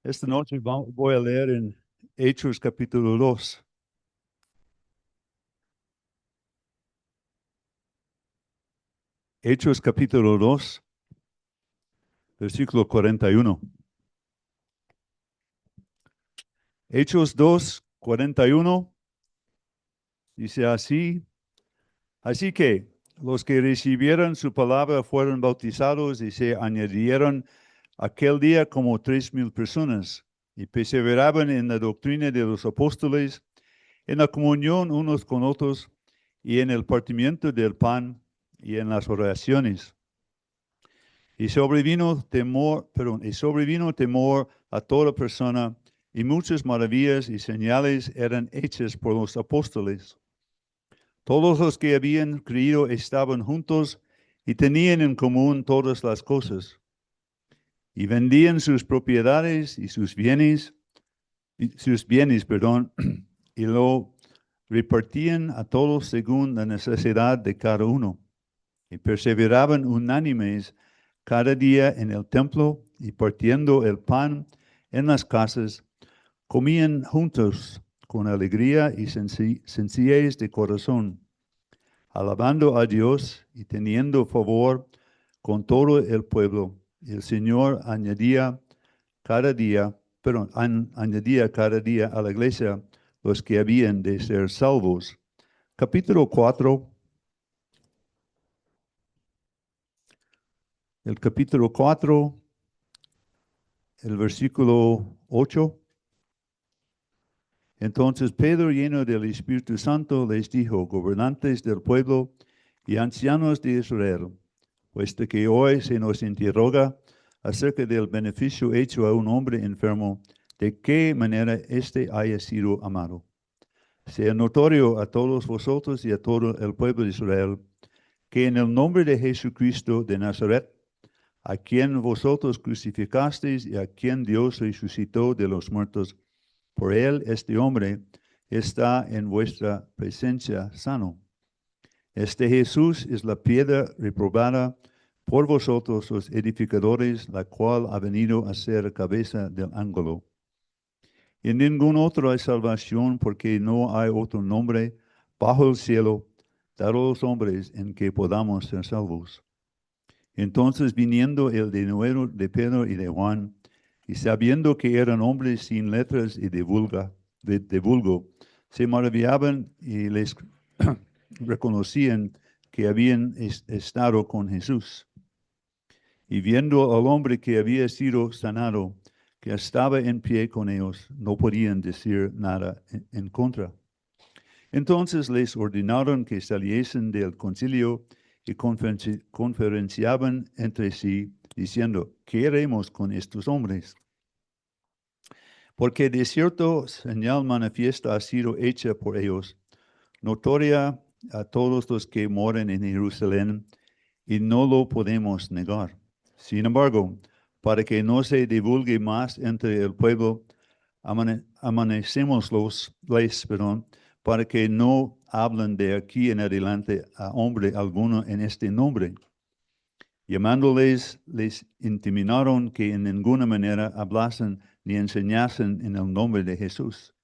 Esta noche voy a leer en Hechos capítulo 2. Hechos capítulo 2, versículo 41. Hechos 2, 41, dice así. Así que los que recibieron su palabra fueron bautizados y se añadieron aquel día como 3,000 personas y perseveraban en la doctrina de los apóstoles, en la comunión unos con otros y en el partimiento del pan y en las oraciones. Y sobrevino temor a toda persona, y muchas maravillas y señales eran hechas por los apóstoles. Todos los que habían creído estaban juntos y tenían en común todas las cosas. Y vendían sus propiedades y sus bienes, y lo repartían a todos según la necesidad de cada uno. Y perseveraban unánimes cada día en el templo y partiendo el pan en las casas, comían juntos con alegría y sencillez de corazón, alabando a Dios y teniendo favor con todo el pueblo. Y el Señor añadía cada día a la iglesia los que habían de ser salvos. Capítulo 4. El capítulo 4, el versículo 8. Entonces Pedro, lleno del Espíritu Santo, les dijo: gobernantes del pueblo y ancianos de Israel, puesto que hoy se nos interroga acerca del beneficio hecho a un hombre enfermo, de qué manera éste haya sido amado. Sea notorio a todos vosotros y a todo el pueblo de Israel que en el nombre de Jesucristo de Nazaret, a quien vosotros crucificasteis y a quien Dios resucitó de los muertos, por él este hombre está en vuestra presencia sano. Este Jesús es la piedra reprobada por vosotros los edificadores, la cual ha venido a ser cabeza del ángulo. En ningún otro hay salvación, porque no hay otro nombre bajo el cielo dado a los hombres en que podamos ser salvos. Entonces, viniendo el denuedo de Pedro y de Juan, y sabiendo que eran hombres sin letras y de vulgo, se maravillaban y les reconocían que habían estado con Jesús. Y viendo al hombre que había sido sanado, que estaba en pie con ellos, no podían decir nada en contra. Entonces les ordenaron que saliesen del concilio y conferenciaban entre sí, diciendo: ¿qué haremos con estos hombres? Porque de cierto señal manifiesta ha sido hecha por ellos, notoria a todos los que moran en Jerusalén, y no lo podemos negar. Sin embargo, para que no se divulgue más entre el pueblo, amanecémosles, para que no hablen de aquí en adelante a hombre alguno en este nombre. Llamándoles, les intimidaron que en ninguna manera hablasen ni enseñasen en el nombre de Jesús.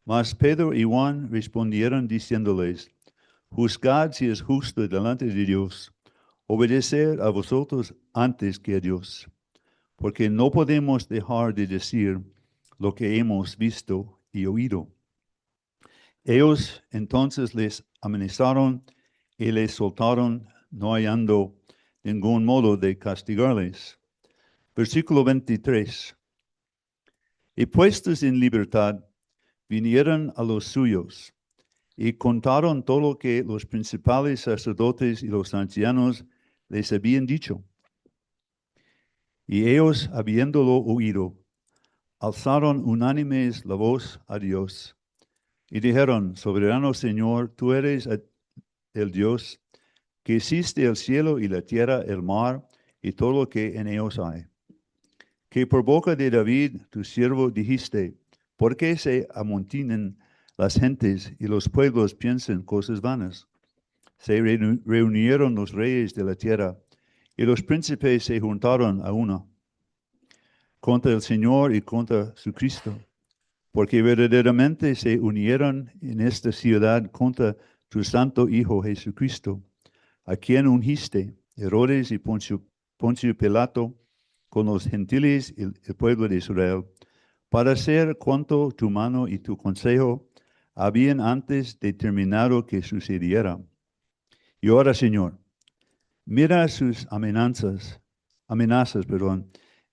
Mas Pedro y Juan respondieron diciéndoles: juzgad si es justo delante de Dios obedecer a vosotros antes que a Dios, porque no podemos dejar de decir lo que hemos visto y oído. Ellos entonces les amenazaron y les soltaron, no hallando ningún modo de castigarles. Versículo 23. Y puestos en libertad, vinieron a los suyos y contaron todo lo que los principales sacerdotes y los ancianos les habían dicho. Y ellos, habiéndolo oído, alzaron unánimes la voz a Dios y dijeron: soberano Señor, tú eres el Dios que hiciste el cielo y la tierra, el mar y todo lo que en ellos hay. Que por boca de David, tu siervo, dijiste: ¿por qué se amontinan las gentes y los pueblos piensan cosas vanas? Se reunieron los reyes de la tierra y los príncipes se juntaron a uno. contra el Señor y contra su Cristo, porque verdaderamente se unieron en esta ciudad contra tu santo Hijo Jesucristo, a quien ungiste, Herodes y Poncio Pilato, con los gentiles y el pueblo de Israel, para hacer cuanto tu mano y tu consejo habían antes determinado que sucediera. Y ahora, Señor, mira sus amenazas,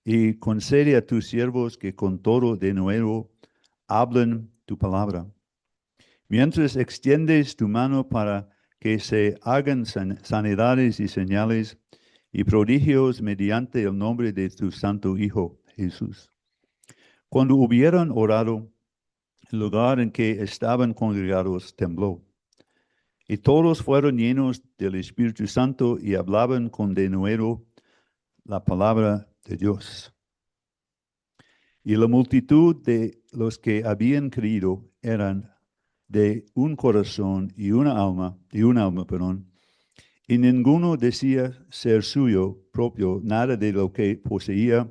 y concede a tus siervos que con todo de nuevo hablen tu palabra. Mientras extiendes tu mano para que se hagan sanidades y señales y prodigios mediante el nombre de tu santo Hijo Jesús. Cuando hubieron orado, el lugar en que estaban congregados tembló. Y todos fueron llenos del Espíritu Santo y hablaban con denuedo la palabra de Dios. Y la multitud de los que habían creído eran de un corazón y un alma, y ninguno decía ser suyo propio nada de lo que poseía,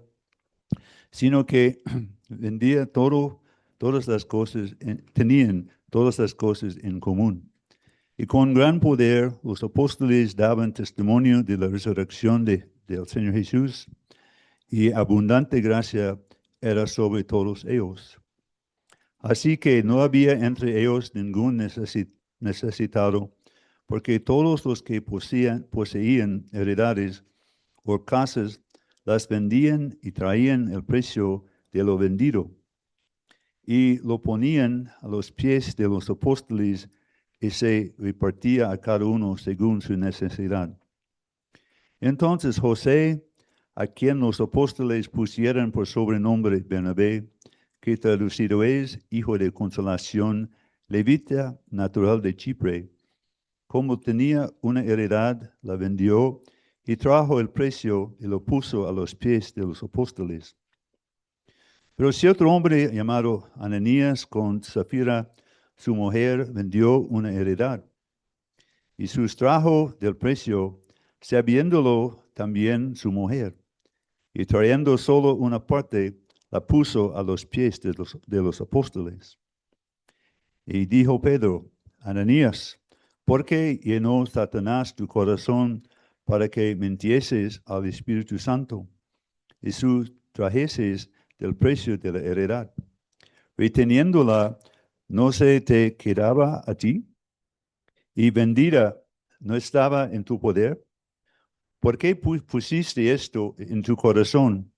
sino que vendía todas las cosas, tenían todas las cosas en común. Y con gran poder los apóstoles daban testimonio de la resurrección del Señor Jesús, y abundante gracia era sobre todos ellos. Así que no había entre ellos ningún necesitado, porque todos los que poseían heredades o casas las vendían y traían el precio de lo vendido, y lo ponían a los pies de los apóstoles, y se repartía a cada uno según su necesidad. Entonces José, a quien los apóstoles pusieron por sobrenombre Bernabé, que traducido es hijo de consolación, levita natural de Chipre, como tenía una heredad, la vendió y trajo el precio y lo puso a los pies de los apóstoles. Pero cierto hombre llamado Ananías, con Zafira, su mujer, vendió una heredad y sustrajo del precio, sabiéndolo también su mujer, y trayendo solo una parte, la puso a los pies de los apóstoles. Y dijo Pedro, Ananías, ¿por qué llenó Satanás tu corazón para que mintieses al Espíritu Santo y sustrajeses del precio de la heredad? Reteniéndola, ¿no se te quedaba a ti? Y vendida, ¿no estaba en tu poder? ¿Por qué pusiste esto en tu corazón?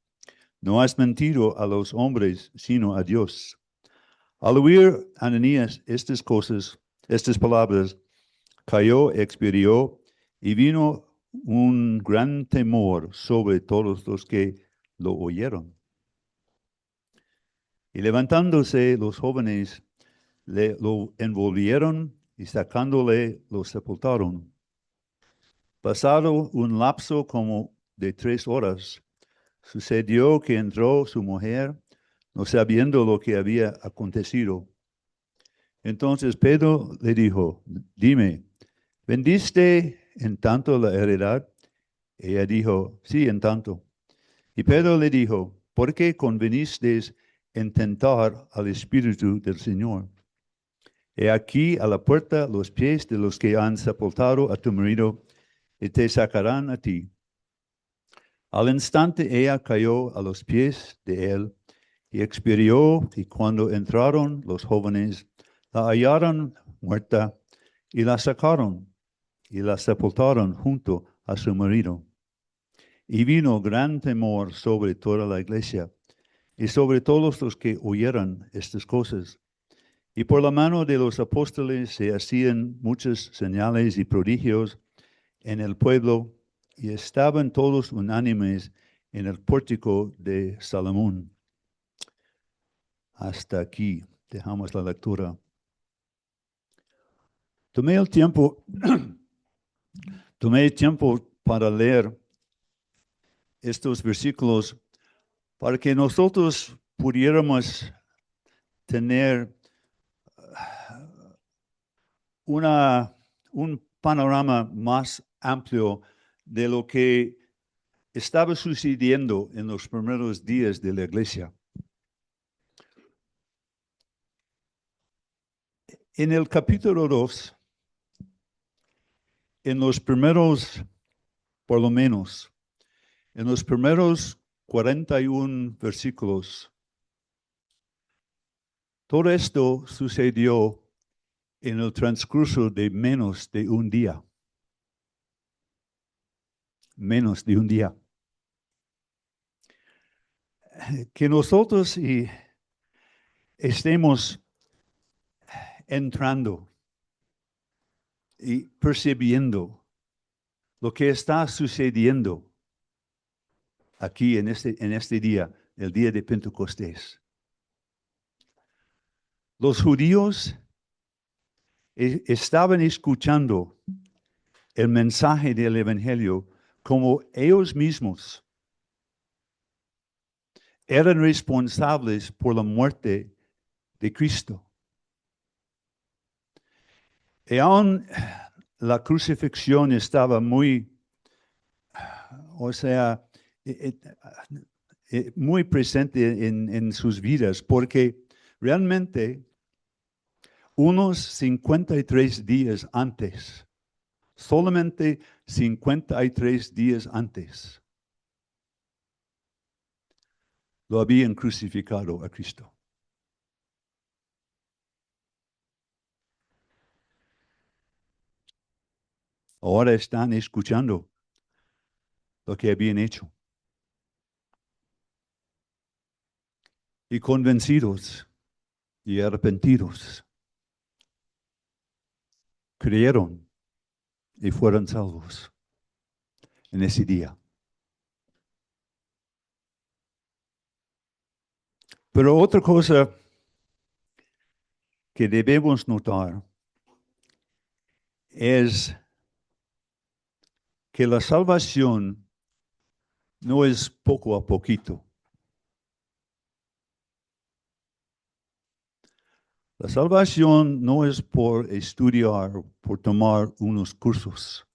No has mentido a los hombres, sino a Dios. Al oír Ananías estas cosas, estas palabras, cayó, expiró, y vino un gran temor sobre todos los que lo oyeron. Y levantándose los jóvenes, lo envolvieron y sacándole lo sepultaron. Pasado un lapso como de 3 horas, sucedió que entró su mujer, no sabiendo lo que había acontecido. Entonces Pedro le dijo, dime, ¿vendiste en tanto la heredad? Ella dijo, sí, en tanto. Y Pedro le dijo, ¿por qué convenisteis en tentar al Espíritu del Señor? He aquí a la puerta los pies de los que han sepultado a tu marido, y te sacarán a ti. Al instante ella cayó a los pies de él y expiró, y cuando entraron los jóvenes, la hallaron muerta y la sacaron y la sepultaron junto a su marido. Y vino gran temor sobre toda la iglesia y sobre todos los que oyeron estas cosas. Y por la mano de los apóstoles se hacían muchas señales y prodigios en el pueblo, y estaban todos unánimes en el pórtico de Salomón. Hasta aquí dejamos la lectura. Tomé el tiempo para leer estos versículos para que nosotros pudiéramos tener un panorama más amplio de lo que estaba sucediendo en los primeros días de la iglesia. En el capítulo 2, en los primeros, por lo menos, en los primeros 41 versículos, todo esto sucedió en el transcurso de menos de un día. Menos de un día. Que nosotros estemos entrando y percibiendo lo que está sucediendo aquí en este día, el día de Pentecostés. Los judíos estaban escuchando el mensaje del Evangelio como ellos mismos eran responsables por la muerte de Cristo. Y aún la crucifixión estaba muy, muy presente en sus vidas, porque realmente unos 53 días antes, solamente 53 días antes, lo habían crucificado a Cristo. Ahora están escuchando lo que habían hecho. Y convencidos y arrepentidos, creyeron y fueron salvos en ese día. Pero otra cosa que debemos notar es que la salvación no es poco a poquito. La salvación no es por estudiar, por tomar unos cursos.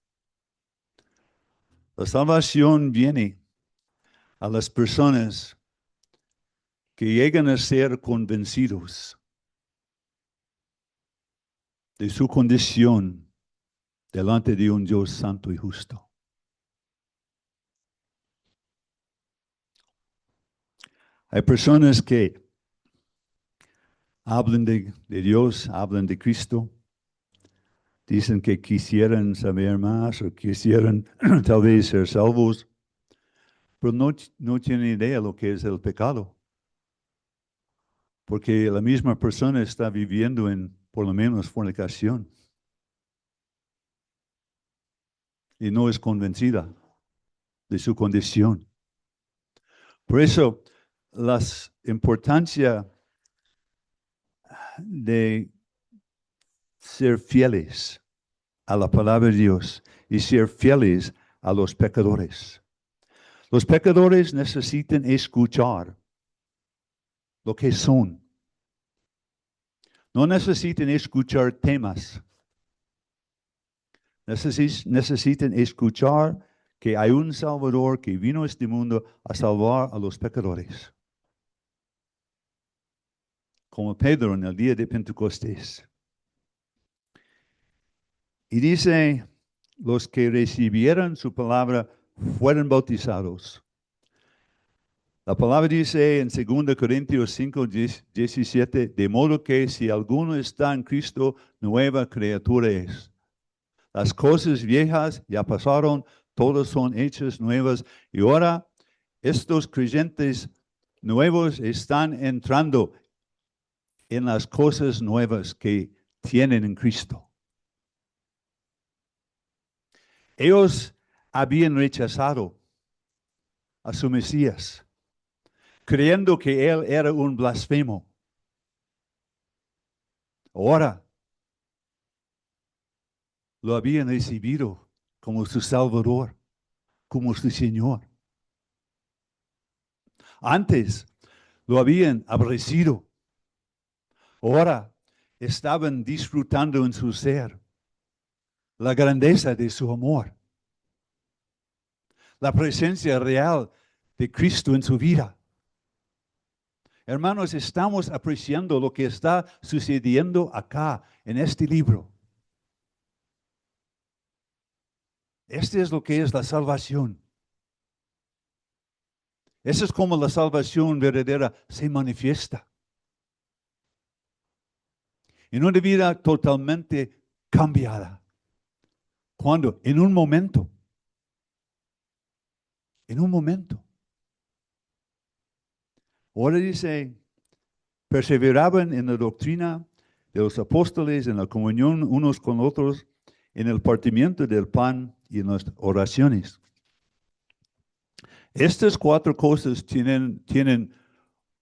La salvación viene a las personas que llegan a ser convencidos de su condición delante de un Dios santo y justo. Hay personas que hablan de Dios, hablan de Cristo, dicen que quisieran saber más o quisieran tal vez ser salvos, pero no tienen idea de lo que es el pecado. Porque la misma persona está viviendo en, por lo menos, fornicación. Y no es convencida de su condición. Por eso, la importancia de ser fieles a la palabra de Dios y ser fieles a los pecadores. Los pecadores necesitan escuchar lo que son. No necesitan escuchar temas. Necesitan escuchar que hay un Salvador que vino a este mundo a salvar a los pecadores. Como Pedro en el día de Pentecostés. Y dice, los que recibieron su palabra fueron bautizados. La palabra dice en 2 Corintios 5, 17, de modo que si alguno está en Cristo, nueva criatura es. Las cosas viejas ya pasaron, todas son hechas nuevas. Y ahora estos creyentes nuevos están entrando en las cosas nuevas que tienen en Cristo. Ellos habían rechazado a su Mesías, creyendo que él era un blasfemo. Ahora lo habían recibido como su Salvador, como su Señor. Antes lo habían aborrecido. Ahora estaban disfrutando en su ser la grandeza de su amor. la presencia real de Cristo en su vida. Hermanos, estamos apreciando lo que está sucediendo acá en este libro. Este es lo que es la salvación. Eso es como la salvación verdadera se manifiesta. En una vida totalmente cambiada. ¿Cuándo? En un momento. En un momento. Ahora dice, perseveraban en la doctrina de los apóstoles, en la comunión unos con otros, en el partimiento del pan y en las oraciones. Estas cuatro cosas tienen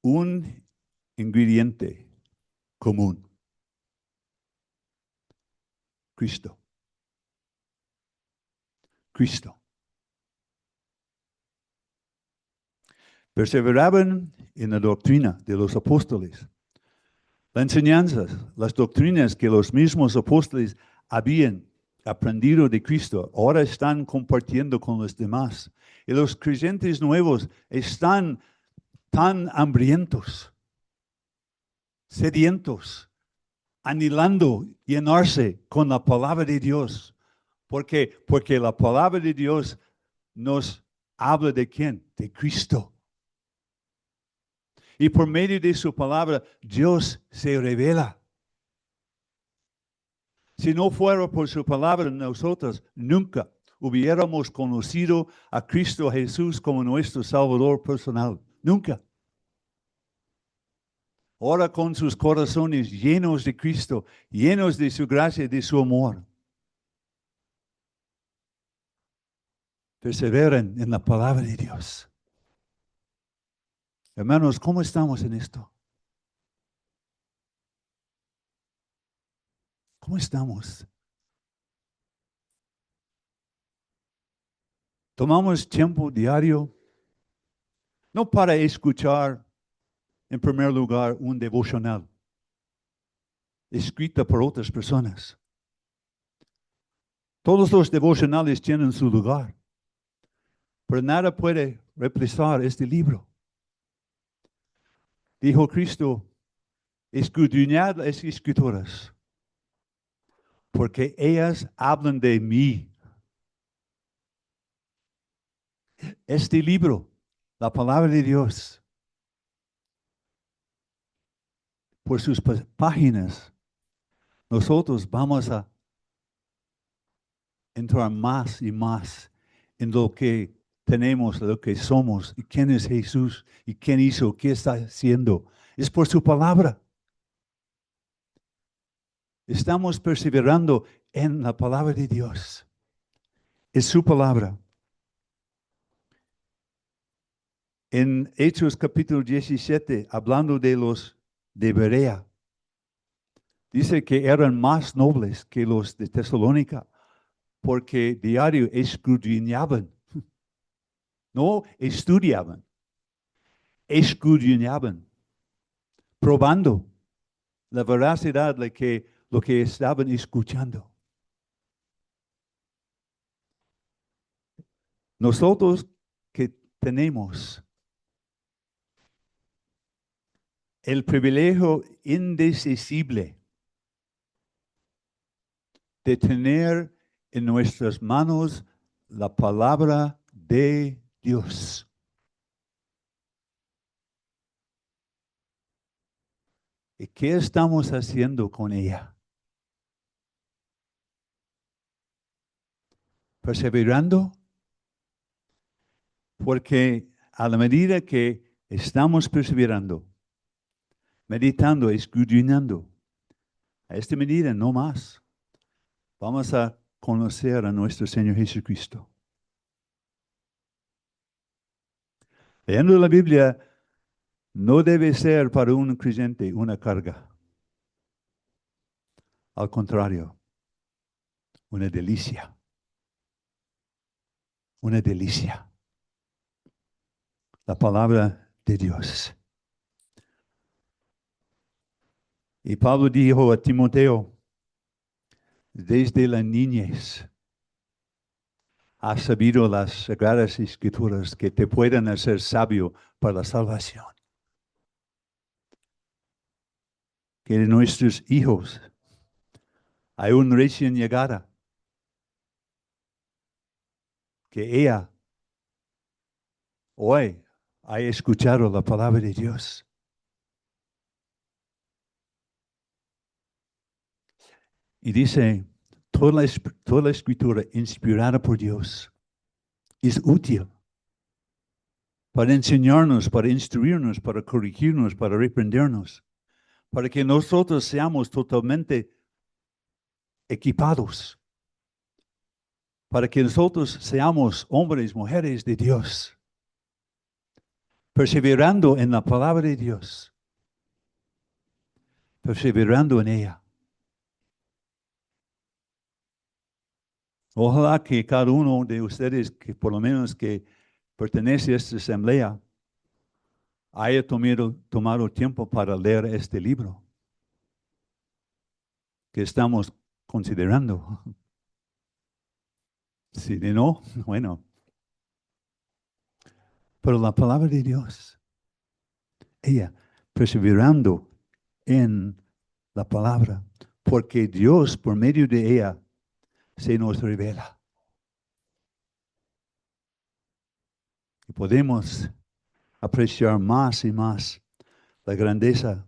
un ingrediente común. Cristo. Cristo. Perseveraban en la doctrina de los apóstoles. Las enseñanzas, las doctrinas que los mismos apóstoles habían aprendido de Cristo, ahora están compartiendo con los demás. Y los creyentes nuevos están tan hambrientos, sedientos, anhelando llenarse con la palabra de Dios. ¿Por qué? Porque la palabra de Dios nos habla de quién? De Cristo. Y por medio de su palabra, Dios se revela. Si no fuera por su palabra, nosotros nunca hubiéramos conocido a Cristo Jesús como nuestro Salvador personal. Nunca. Ahora con sus corazones llenos de Cristo, llenos de su gracia y de su amor. Perseveren en la palabra de Dios. Hermanos, ¿cómo estamos en esto? ¿Cómo estamos? Tomamos tiempo diario, no para escuchar, en primer lugar, un devocional escrita por otras personas. Todos los devocionales tienen su lugar, pero nada puede reemplazar este libro. Dijo Cristo, escudriñad las escrituras, porque ellas hablan de mí. Este libro, la palabra de Dios, por sus páginas, nosotros vamos a entrar más y más en lo que tenemos, lo que somos, y quién es Jesús, y quién hizo, qué está haciendo. Es por su palabra. Estamos perseverando en la palabra de Dios. Es su palabra. En Hechos capítulo 17, hablando de los de Berea, dice que eran más nobles que los de Tesalónica, porque diario escudriñaban, no estudiaban, escudriñaban, probando la veracidad de lo que estaban escuchando. Nosotros que tenemos el privilegio indecisible de tener en nuestras manos la palabra de Dios. ¿Y qué estamos haciendo con ella? Perseverando, porque a la medida que estamos perseverando, meditando, escudriñando, a esta medida no más, vamos a conocer a nuestro Señor Jesucristo. Leyendo la Biblia no debe ser para un creyente una carga. Al contrario, una delicia. Una delicia. La palabra de Dios. Y Pablo dijo a Timoteo, desde la niñez has sabido las Sagradas Escrituras que te pueden hacer sabio para la salvación. Que de nuestros hijos hay una recién llegada, que ella hoy ha escuchado la palabra de Dios. Y dice, toda la escritura inspirada por Dios es útil para enseñarnos, para instruirnos, para corregirnos, para reprendernos, para que nosotros seamos totalmente equipados, para que nosotros seamos hombres, mujeres de Dios, perseverando en la palabra de Dios, perseverando en ella. Ojalá que cada uno de ustedes, que por lo menos que pertenece a esta asamblea, haya tomado tiempo para leer este libro que estamos considerando. Si de no, bueno. Pero la palabra de Dios, ella perseverando en la palabra, porque Dios por medio de ella se nos revela. Y podemos apreciar más y más la grandeza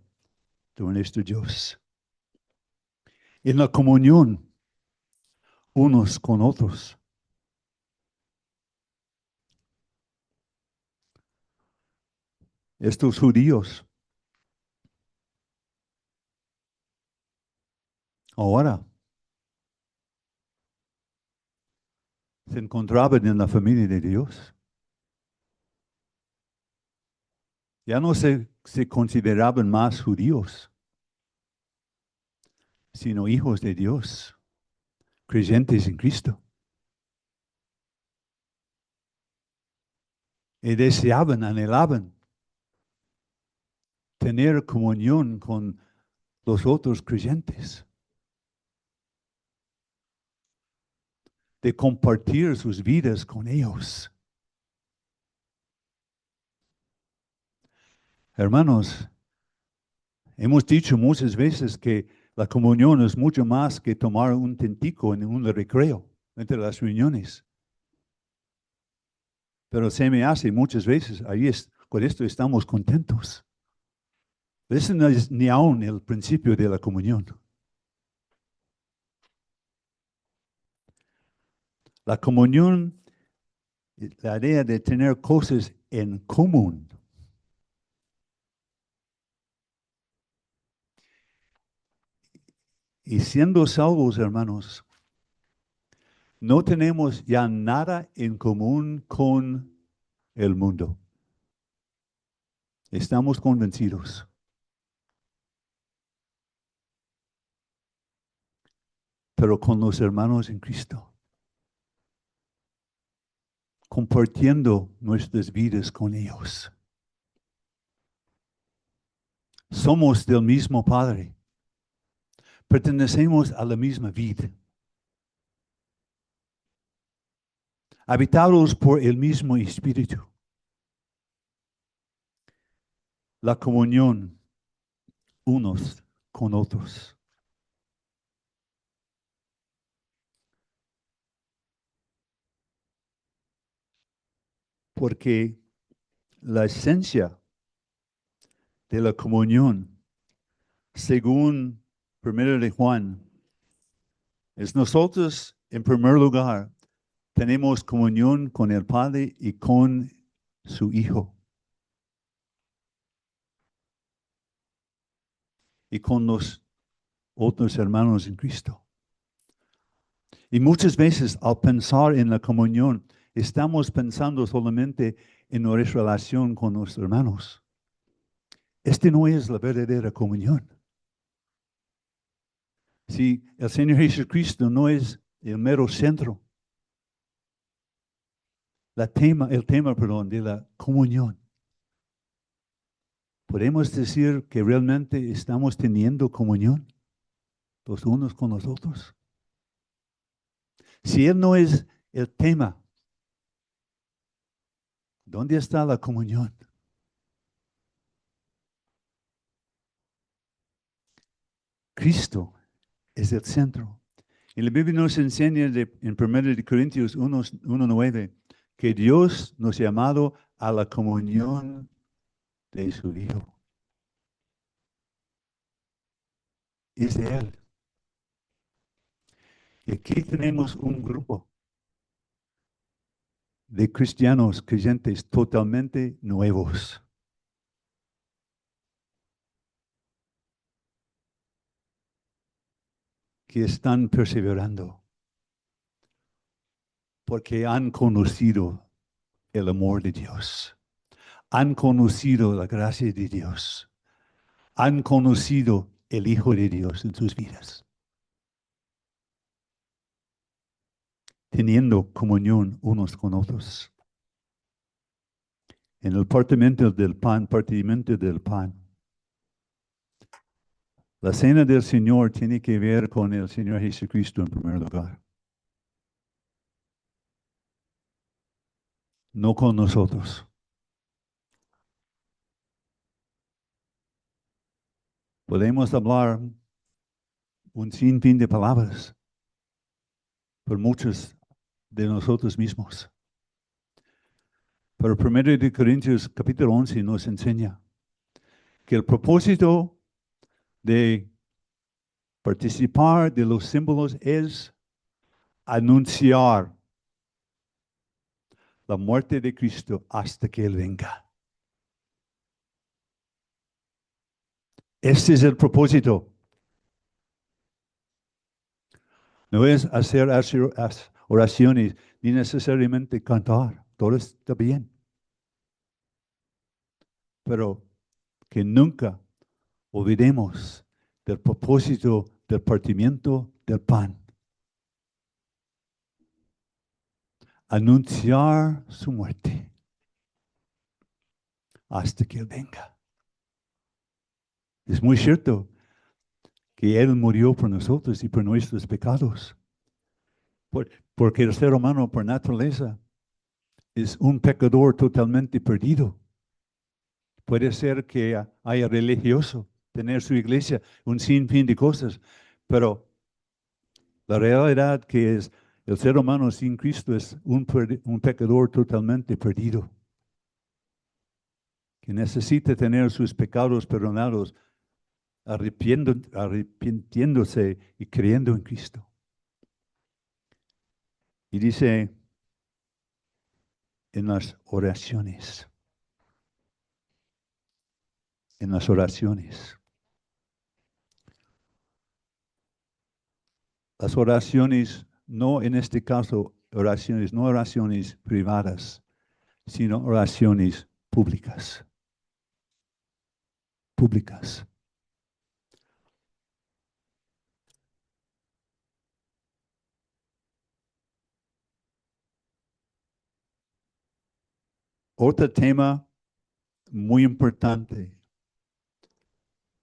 de nuestro Dios. En la comunión unos con otros. Estos judíos ahora se encontraban en la familia de Dios. Ya no se consideraban más judíos, sino hijos de Dios, creyentes en Cristo. Y deseaban, anhelaban tener comunión con los otros creyentes, de compartir sus vidas con ellos. Hermanos, hemos dicho muchas veces que la comunión es mucho más que tomar un tintico en un recreo entre las reuniones. Pero se me hace muchas veces, con esto estamos contentos. Ese no es ni aún el principio de la comunión. La comunión, la idea de tener cosas en común. Y siendo salvos, hermanos, no tenemos ya nada en común con el mundo. Estamos convencidos. Pero con los hermanos en Cristo, compartiendo nuestras vidas con ellos. Somos del mismo Padre. Pertenecemos a la misma vida. Habitados por el mismo Espíritu. La comunión unos con otros. Porque la esencia de la comunión, según 1 de Juan, es nosotros, en primer lugar, tenemos comunión con el Padre y con su Hijo. Y con los otros hermanos en Cristo. Y muchas veces al pensar en la comunión, estamos pensando solamente en nuestra relación con los hermanos. Este no es la verdadera comunión. Si el Señor Jesucristo no es el mero centro, el tema, de la comunión, ¿podemos decir que realmente estamos teniendo comunión los unos con los otros? Si Él no es el tema ¿Dónde está la comunión? Cristo es el centro. Y la Biblia nos enseña en 1 Corintios 1:9 que Dios nos ha llamado a la comunión de su Hijo. Es de Él. Y aquí tenemos un grupo de cristianos creyentes totalmente nuevos. Que están perseverando. Porque han conocido el amor de Dios. Han conocido la gracia de Dios. Han conocido el Hijo de Dios en sus vidas. Teniendo comunión unos con otros. En el partimiento del pan, la cena del Señor tiene que ver con el Señor Jesucristo en primer lugar. No con nosotros. Podemos hablar un sinfín de palabras por muchos de nosotros mismos. Pero 1 Corintios capítulo 11 nos enseña que el propósito de participar de los símbolos es anunciar la muerte de Cristo hasta que Él venga. Este es el propósito. No es hacer oraciones ni necesariamente cantar. Todo está bien. Pero que nunca olvidemos del propósito del partimiento del pan. Anunciar su muerte hasta que Él venga. Es muy cierto que Él murió por nosotros y por nuestros pecados. Porque el ser humano por naturaleza es un pecador totalmente perdido. Puede ser que haya religioso, tener su iglesia, un sinfín de cosas, pero la realidad que es el ser humano sin Cristo es un pecador totalmente perdido, que necesita tener sus pecados perdonados, arrepintiéndose y creyendo en Cristo. Y dice en las oraciones. En las oraciones. Las oraciones, no en este caso oraciones, no oraciones privadas, sino oraciones públicas. Públicas. Otro tema muy importante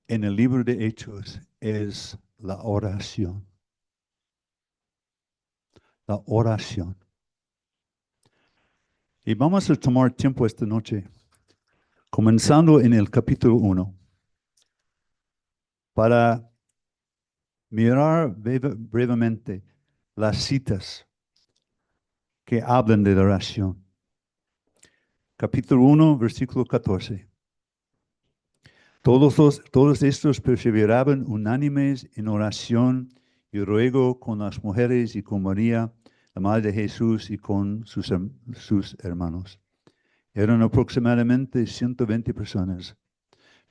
en el libro de Hechos es la oración. La oración. Y vamos a tomar tiempo esta noche, comenzando en el capítulo 1, para mirar brevemente las citas que hablan de la oración. Capítulo 1, versículo 14. Todos estos perseveraban unánimes en oración y ruego con las mujeres y con María, la Madre de Jesús, y con sus hermanos. Eran aproximadamente 120 personas,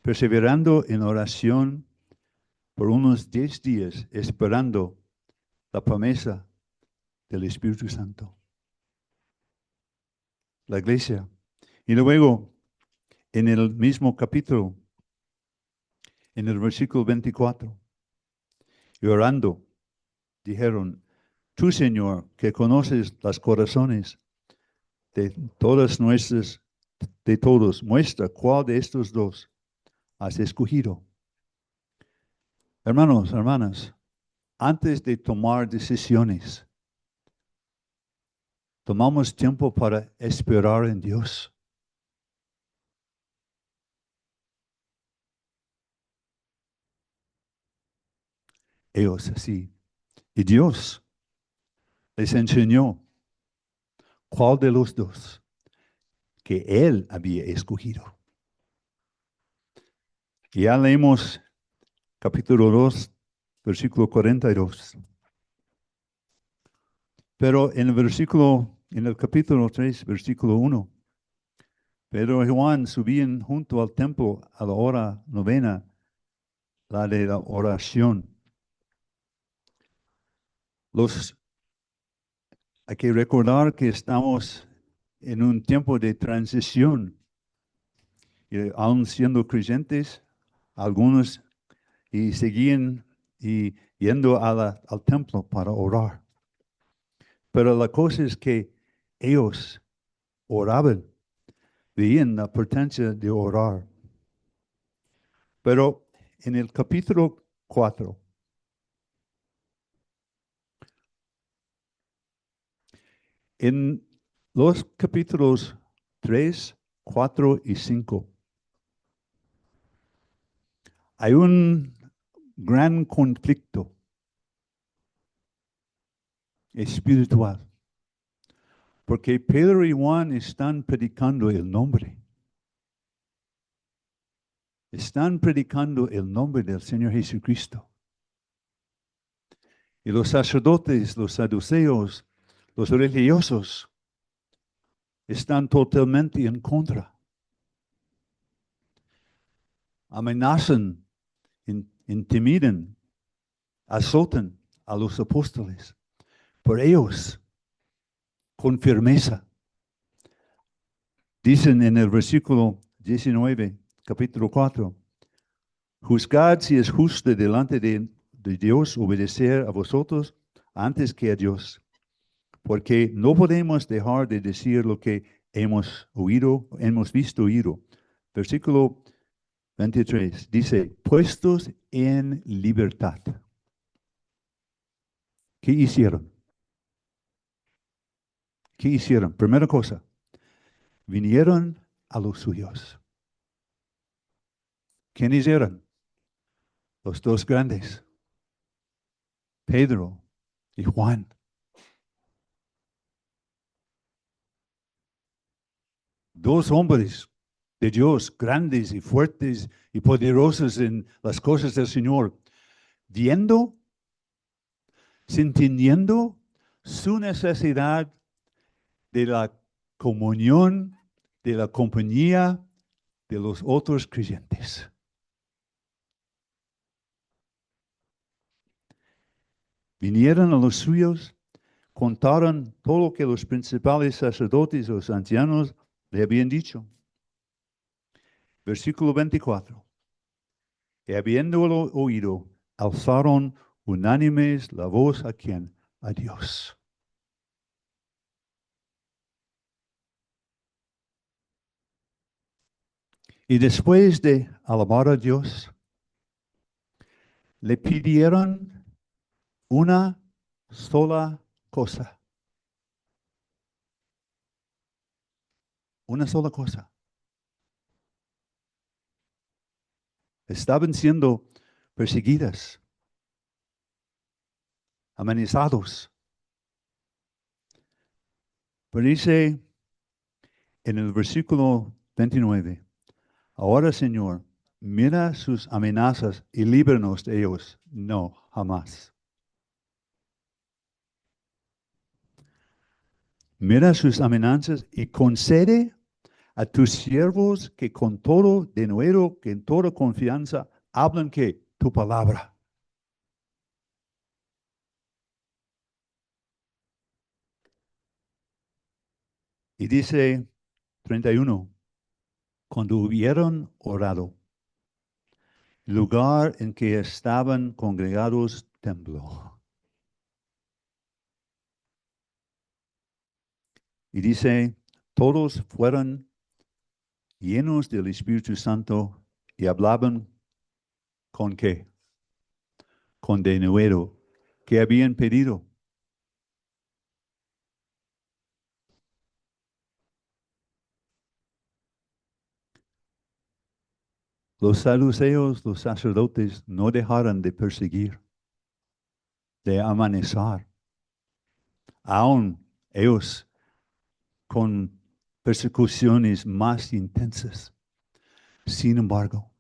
perseverando en oración por unos 10 días, esperando la promesa del Espíritu Santo. La iglesia. Y luego, en el mismo capítulo, en el versículo 24, y orando, dijeron, tú, Señor, que conoces los corazones de todos, muestra cuál de estos dos has escogido. Hermanos, hermanas, antes de tomar decisiones, tomamos tiempo para esperar en Dios. ellos así. Y Dios les enseñó cuál de los dos que Él había escogido. Ya leemos capítulo 2, versículo 42. Pero en el capítulo 3, versículo 1, Pedro y Juan subían junto al templo a la hora novena, la de la oración. Hay que recordar que estamos en un tiempo de transición. Y aún siendo creyentes, algunos y seguían y yendo al templo para orar. Pero la cosa es que ellos oraban, veían la importancia de orar. Pero en el capítulo 4, en los capítulos 3, 4 y 5, hay un gran conflicto espiritual. Porque Pedro y Juan están predicando el nombre. Están predicando el nombre del Señor Jesucristo. Y los sacerdotes, los saduceos, los religiosos están totalmente en contra. Amenazan, intimidan, azotan a los apóstoles. Por ellos, con firmeza, dicen en el versículo 19, capítulo 4, juzgad si es justo delante de Dios obedecer a vosotros antes que a Dios, porque no podemos dejar de decir lo que hemos oído, hemos visto oído. Versículo 23 dice, puestos en libertad. ¿Qué hicieron? ¿Qué hicieron? Primera cosa, vinieron a los suyos. ¿Quiénes eran? Los dos grandes, Pedro y Juan. Dos hombres de Dios, grandes y fuertes y poderosos en las cosas del Señor, viendo, sintiendo su necesidad de la comunión, de la compañía de los otros creyentes. Vinieron a los suyos, contaron todo lo que los principales sacerdotes, los ancianos, le habían dicho. Versículo 24. Y habiéndolo oído, alzaron unánimes la voz a quién? A Dios. Y después de alabar a Dios, le pidieron una sola cosa. Una sola cosa. Estaban siendo perseguidas, amenazados. Pero dice en el versículo 29, ahora Señor, mira sus amenazas y líbranos de ellos. No, jamás. Mira sus amenazas y concede a tus siervos que con todo denuedo, que en toda confianza, hablan que tu palabra. Y dice 31, cuando hubieron orado, el lugar en que estaban congregados tembló. Y dice, todos fueron llenos del Espíritu Santo y hablaban con qué? Con denuedo. ¿Qué habían pedido? Los saduceos, los sacerdotes, no dejaron de perseguir. de amanecer, aún ellos con persecuciones más intensas. Sin embargo,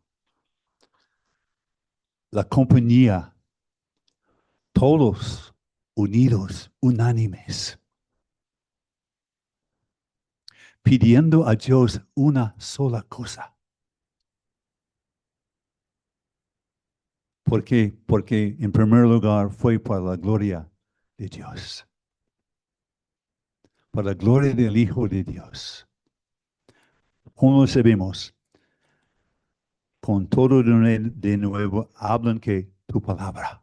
la compañía, todos unidos, unánimes, pidiendo a Dios una sola cosa. ¿Por qué? Porque en primer lugar fue para la gloria de Dios, para la gloria del Hijo de Dios. Como sabemos, con todo de nuevo hablan que tu palabra.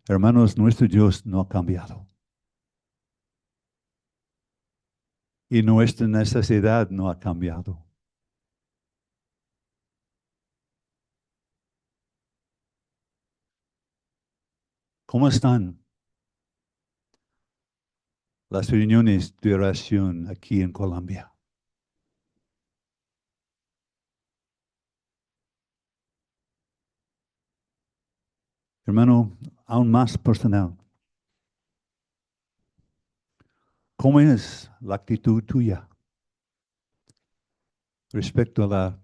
Hermanos, nuestro Dios no ha cambiado. Y nuestra necesidad no ha cambiado. ¿Cómo están las reuniones de oración aquí en Colombia? Hermano, aún más personal. ¿Cómo es la actitud tuya respecto a la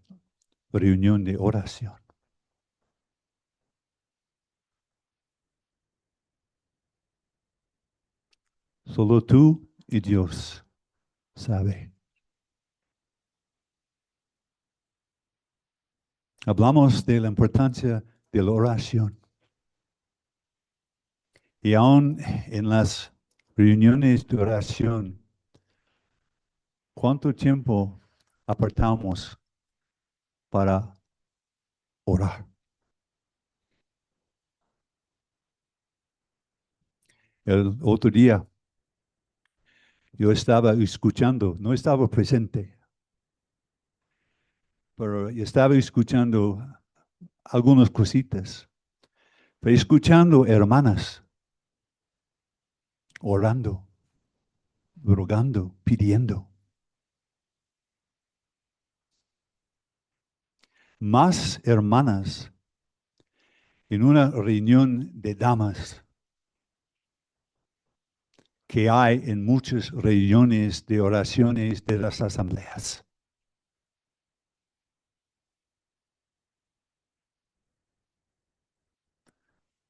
reunión de oración? Solo tú y Dios sabe. Hablamos de la importancia de la oración. Y aún en las reuniones de oración, ¿cuánto tiempo apartamos para orar? El otro día yo estaba escuchando, no estaba presente, pero yo estaba escuchando algunas cositas, pero escuchando hermanas orando, rogando, pidiendo. Más hermanas en una reunión de damas que hay en muchas reuniones de oraciones de las asambleas.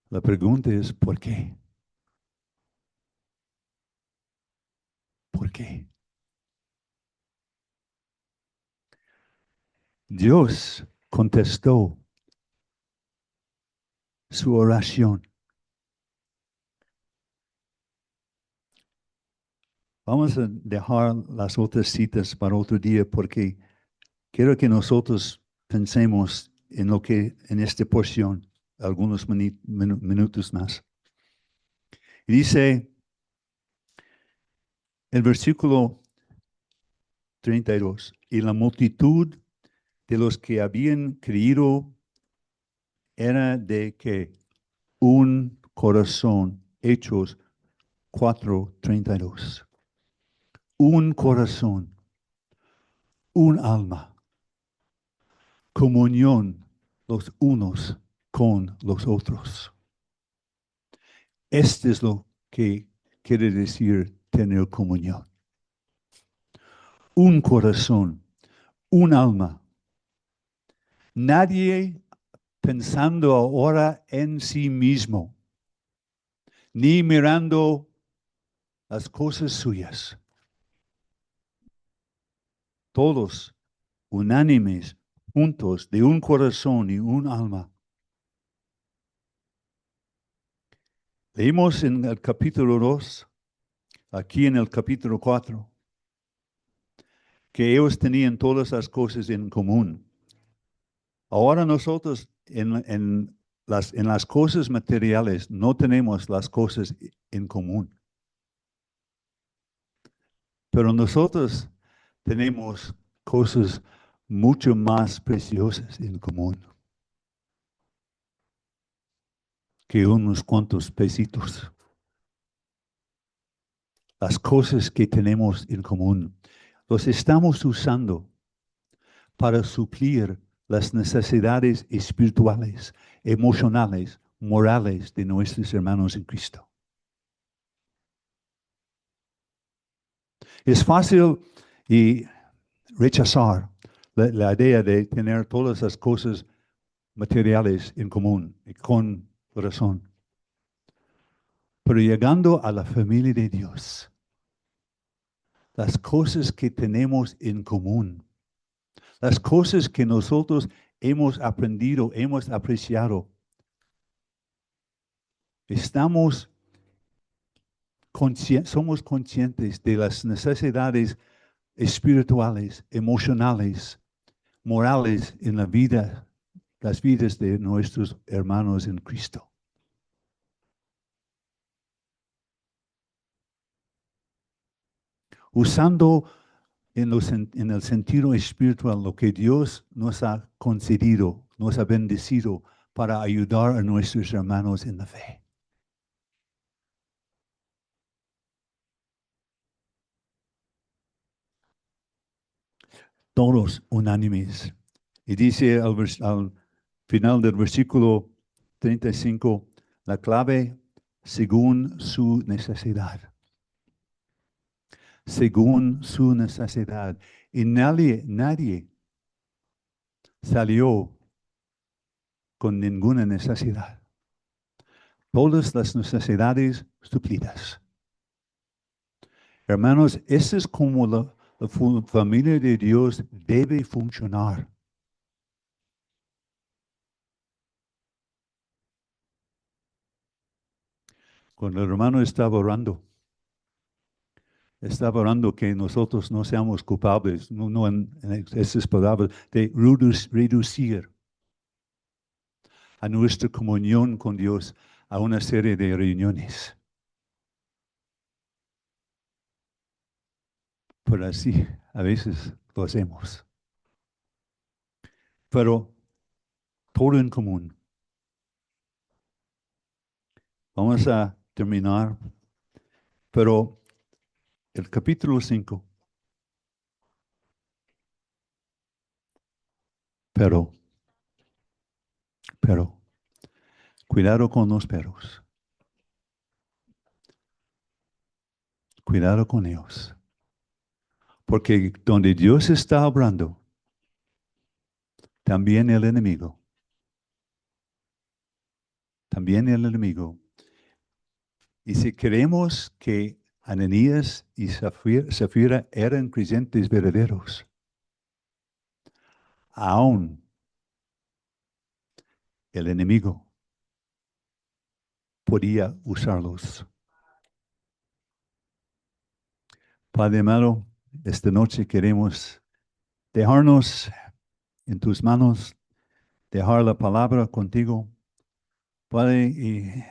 La pregunta es, ¿por qué? ¿Por qué? Dios contestó su oración. Vamos a dejar las otras citas para otro día porque quiero que nosotros pensemos en lo que en esta porción, algunos minutos más. Y dice el versículo 32, y la multitud de los que habían creído era de que un corazón, Hechos 4:32. Un corazón, un alma, comunión los unos con los otros. Este es lo que quiere decir tener comunión. Un corazón, un alma. Nadie pensando ahora en sí mismo, ni mirando las cosas suyas. Todos unánimes, juntos, de un corazón y un alma. Leímos en el capítulo 2, aquí en el capítulo 4, que ellos tenían todas las cosas en común. Ahora nosotros en las cosas materiales no tenemos las cosas en común. Pero nosotros tenemos cosas mucho más preciosas en común que unos cuantos pesitos. Las cosas que tenemos en común los estamos usando para suplir las necesidades espirituales, emocionales, morales de nuestros hermanos en Cristo. Es fácil y rechazar la idea de tener todas las cosas materiales en común y con razón. Pero llegando a la familia de Dios, las cosas que tenemos en común, las cosas que nosotros hemos aprendido, hemos apreciado, somos conscientes de las necesidades espirituales, emocionales, morales en la vida, las vidas de nuestros hermanos en Cristo. Usando en el sentido espiritual lo que Dios nos ha concedido, nos ha bendecido para ayudar a nuestros hermanos en la fe. Todos unánimes. Y dice al final del versículo 35, la clave según su necesidad. Según su necesidad. Y nadie salió con ninguna necesidad. Todas las necesidades suplidas. Hermanos, esa es como la familia de Dios debe funcionar. Cuando el hermano estaba orando que nosotros no seamos culpables, no en esas palabras, de reducir a nuestra comunión con Dios a una serie de reuniones. Pero así a veces lo hacemos. Pero todo en común. Vamos a terminar. Pero el capítulo 5. Pero, cuidado con los perros. Cuidado con ellos. Porque donde Dios está obrando, también el enemigo. Y si creemos que Ananías y Zafira eran creyentes verdaderos, aún el enemigo podía usarlos. Padre amado, esta noche queremos dejarnos en tus manos, dejar la palabra contigo, Padre, y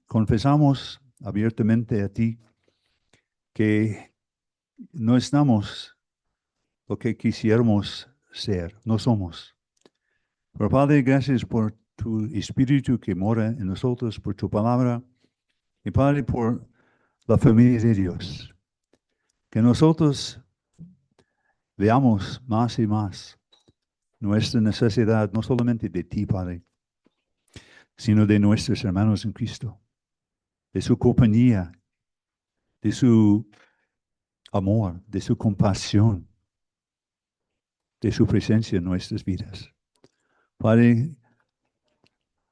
confesamos abiertamente a ti que no estamos lo que quisiéramos ser, no somos. Pero Padre, gracias por tu Espíritu que mora en nosotros, por tu palabra, y Padre, por la familia de Dios. Que nosotros veamos más y más nuestra necesidad, no solamente de ti, Padre, sino de nuestros hermanos en Cristo, de su compañía, de su amor, de su compasión, de su presencia en nuestras vidas. Padre,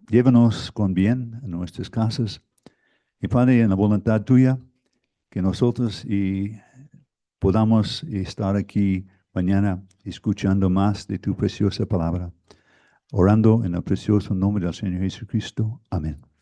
llévanos con bien a nuestras casas y Padre, en la voluntad tuya, que nosotros podamos estar aquí mañana escuchando más de tu preciosa palabra, orando en el precioso nombre del Señor Jesucristo. Amén.